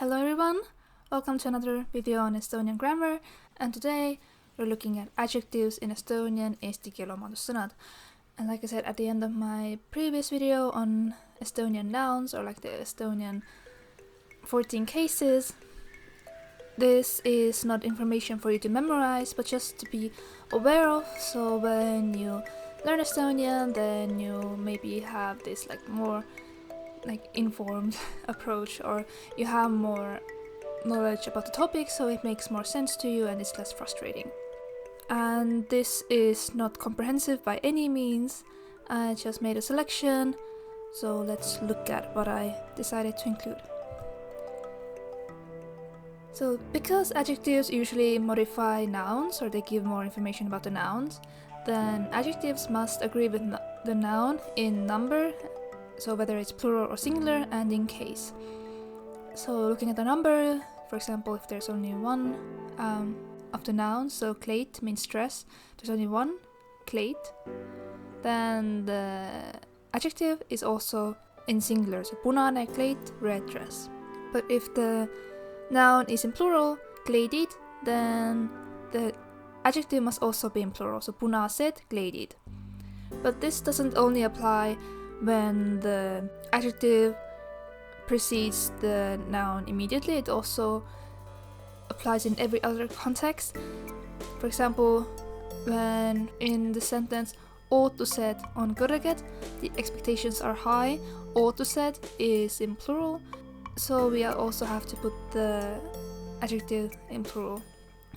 Hello everyone, welcome to another video on Estonian grammar, and today we're looking at adjectives in Estonian eesti keele omadussõnad. And like I said at the end of my previous video on Estonian nouns, or like the Estonian 14 cases, this is not information for you to memorize, but just to be aware of, so when you learn Estonian, then you maybe have this more informed approach, or you have more knowledge about the topic, so it makes more sense to you and it's less frustrating. And this is not comprehensive by any means. I just made a selection, so let's look at what I decided to include. So because adjectives usually modify nouns, or they give more information about the nouns, then adjectives must agree with the noun in number, so whether it's plural or singular, and in case. So looking at the number, for example, if there's only one of the nouns, so kleit means dress, there's only one kleit, then the adjective is also in singular, so punane kleit, red dress. But if the noun is in plural, kleidid, then the adjective must also be in plural, so punased kleidid. But this doesn't only apply when the adjective precedes the noun immediately, it also applies in every other context. For example, when in the sentence ootused on kõrged, the expectations are high, ootused is in plural, so we also have to put the adjective in plural.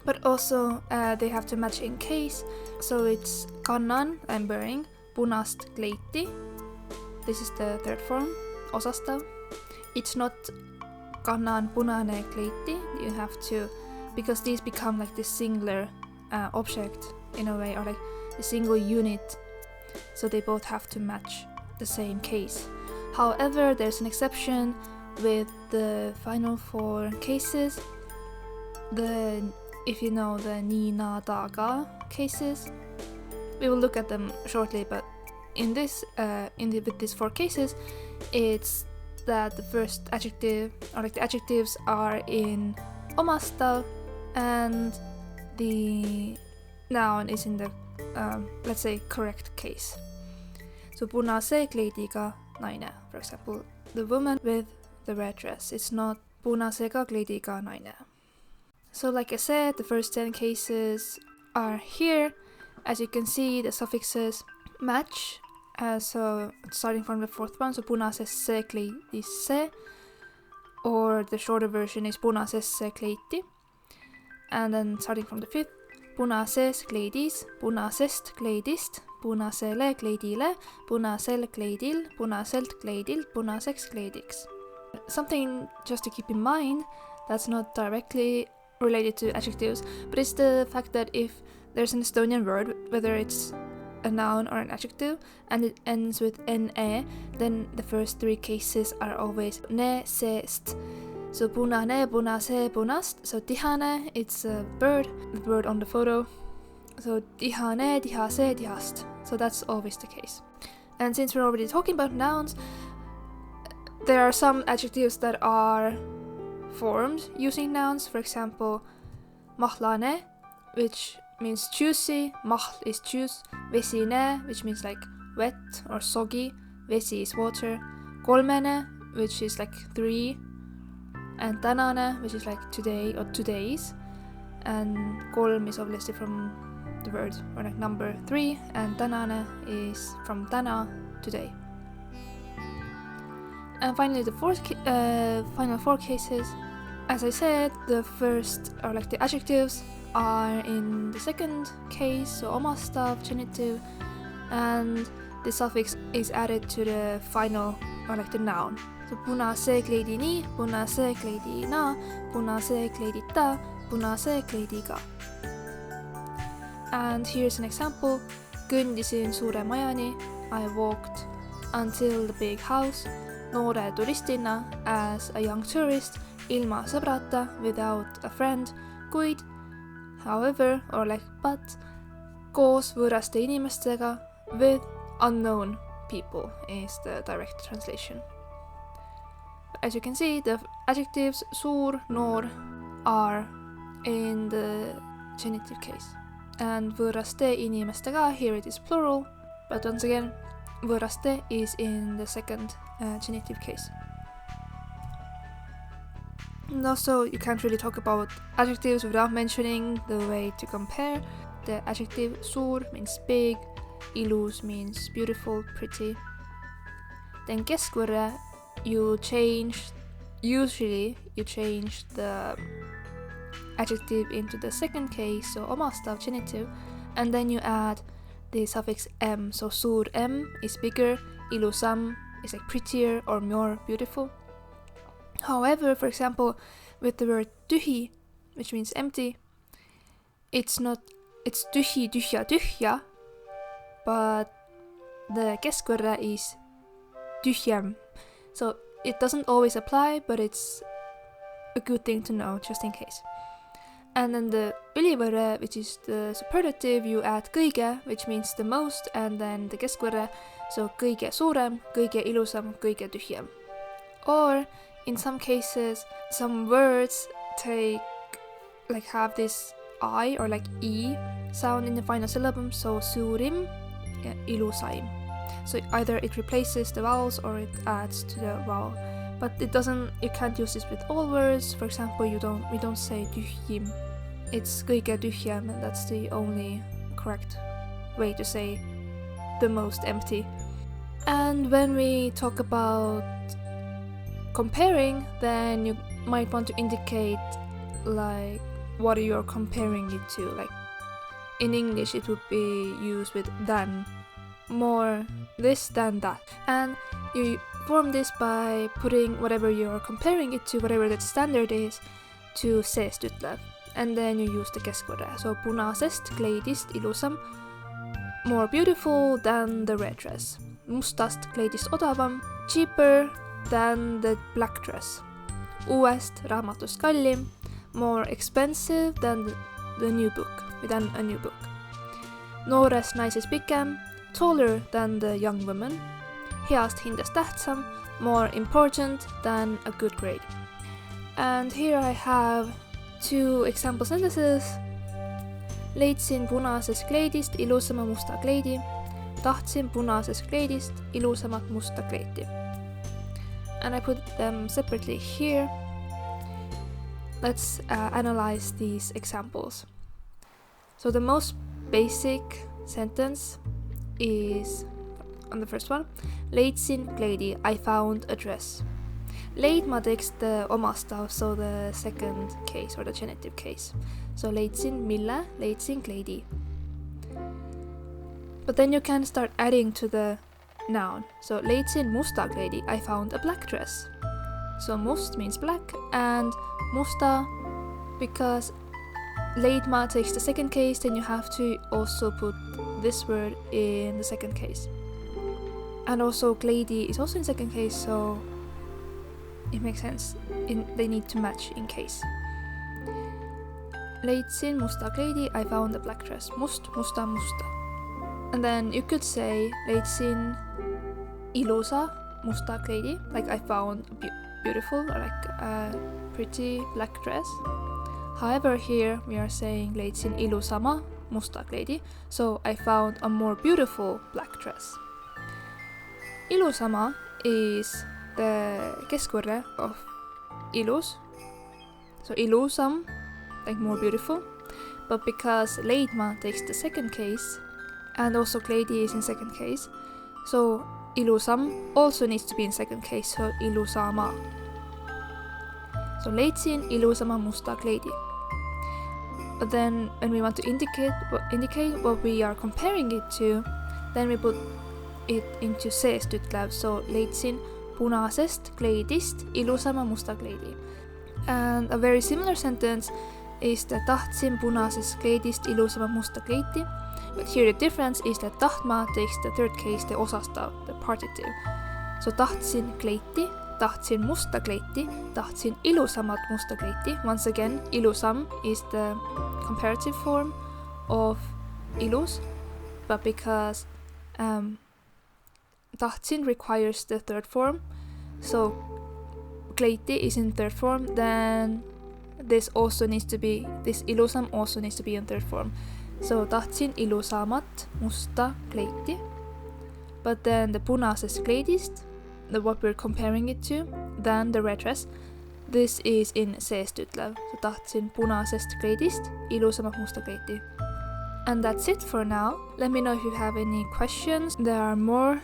But also they have to match in case, so it's kannan, I'm wearing, punast kleiti. This is the third form, osastav. It's not kannan punane kleiti. You have to, because these become like this singular object in a way, or like a single unit. So they both have to match the same case. However, there's an exception with the final four cases. If you know the ni, na, da, ga cases, we will look at them shortly, but in this, with these four cases, it's that the first adjective, or like the adjectives, are in omastav, and the noun is in the, let's say, correct case. So punase kleidiga naine, for example, the woman with the red dress. It's not punasega kleidiga naine. So like I said, the first 10 cases are here. As you can see, the suffixes match. So starting from the fourth one, so punasesse kleidisse, or the shorter version is punasesse kleiti. And then starting from the fifth, punases kleidis, punasest kleidist, punasele kleidile, punasel kleidil, punaselt kleidil, punaseks kleidiks. Something just to keep in mind that's not directly related to adjectives, but it's the fact that if there's an Estonian word, whether it's a noun or an adjective, and it ends with ne, then the first three cases are always ne, se-st. So punane, punase, punast. So tihane, it's a bird, the bird on the photo. So tihane, tihase, tihast. So that's always the case. And since we're already talking about nouns, there are some adjectives that are formed using nouns. For example, mahlane, which means juicy, mahl is juice, vesine, which means like wet or soggy, vesi is water, kolmene, which is like 3, and tänane, which is like today or today's, and kolm is obviously from the word or like number 3, and tänane is from täna, today. And finally the final four cases, as I said, the first are like the adjectives are in the second case, so omastav, genitive, and the suffix is added to the final, or like the noun. So punase kleidini, punase kleidina, punase kleidita, punase kleidiga. And here's an example. Kõndisin suure majani, I walked until the big house, noore turistina, as a young tourist, ilma sõbrata, without a friend, kuid however, or like but, koos võõraste inimestega, with unknown people is the direct translation. As you can see, the adjectives suur, noor are in the genitive case. And võõraste inimestega, here it is plural, but once again, võõraste is in the second genitive case. And also, you can't really talk about adjectives without mentioning the way to compare. The adjective suur means big, ilus means beautiful, pretty. Then keskvõrre, usually you change the adjective into the second case, so omastav genitive, and then you add the suffix m, so suur m is bigger, ilusam is like prettier or more beautiful. However, for example, with the word tühi, which means empty, it's tühi, tühja, tühja, but the keskvõrre is tühjem. So it doesn't always apply, but it's a good thing to know just in case. And then the ülivõrre, which is the superlative, you add kõige, which means the most, and then the keskvõrre, so kõige suurem, kõige ilusam, kõige tühjem. Or in some cases, some words have this I or E sound in the final syllable, so suurim, ilusaim. So either it replaces the vowels or it adds to the vowel. But you can't use this with all words. For example, we don't say tühjim. It's kõige tühjem, and that's the only correct way to say the most empty. And when we talk about comparing, then you might want to indicate what you're comparing it to. In English it would be used with than, more this than that. And you form this by putting whatever you're comparing it to, whatever that standard is, to seest ütlev. And then you use the keskvõrre. So punasest kleidist ilusam, more beautiful than the red dress. Mustast kleidist odavam, cheaper than the black dress. Uuest raamatust kallim, more expensive than the new book, than a new book. Noorest naisest pikem, taller than the young woman. Heast hindest tähtsam, more important than a good grade. And here I have 2 example sentences. Leidsin punasest kleidist ilusama musta kleidi. Tahtsin punasest kleidist ilusamat musta kleiti. And I put them separately here. Let's analyze these examples. So the most basic sentence is on the first one. Leidsin kleidi, I found a dress. Leidma takes the omastav, so the second case or the genitive case. So leidsin mille, leidsin kleidi. But then you can start adding to the noun. So leidsin musta kleidi, I found a black dress. So must means black, and musta, because leidma takes the second case, then you have to also put this word in the second case. And also kleidi is also in second case, so it makes sense. They need to match in case. Leidsin musta kleidi, I found a black dress. Must, musta, musta. And then you could say leidsin ilusa musta kleidi, like I found a beautiful or a pretty black dress. However, here we are saying leidsin ilusama musta kleidi, so I found a more beautiful black dress. Ilusama is the keskvõrre of ilus, so ilusam, like more beautiful, but because leidma takes the second case, and also kleidi is in second case, so ilusam also needs to be in second case, so ilusama. So leidsin ilusama musta kleidi. But then when we want to indicate what we are comparing it to, then we put it into seest ütlev, so leidsin punasest kleidist ilusama musta kleidi. And a very similar sentence is that tahtsin punasest kleidist ilusama musta kleiti, but here the difference is that tahtma takes the third case, the osastav, the partitive. So tahtsin kleiti, tahtsin musta kleiti, tahtsin ilusamat musta kleiti. Once again, ilusam is the comparative form of ilus, but because tahtsin requires the third form, so kleiti is in third form, then this ilusam also needs to be in third form. So tahtsin ilusamat musta kleiti. But then the punasest kleidist, what we're comparing it to, then the red dress, this is in seestütlev. So tahtsin punasest kleidist ilusamat musta kleiti. And that's it for now. Let me know if you have any questions. There are more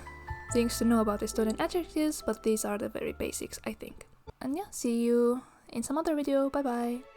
things to know about Estonian adjectives, but these are the very basics, I think. And yeah, see you in some other video. Bye bye!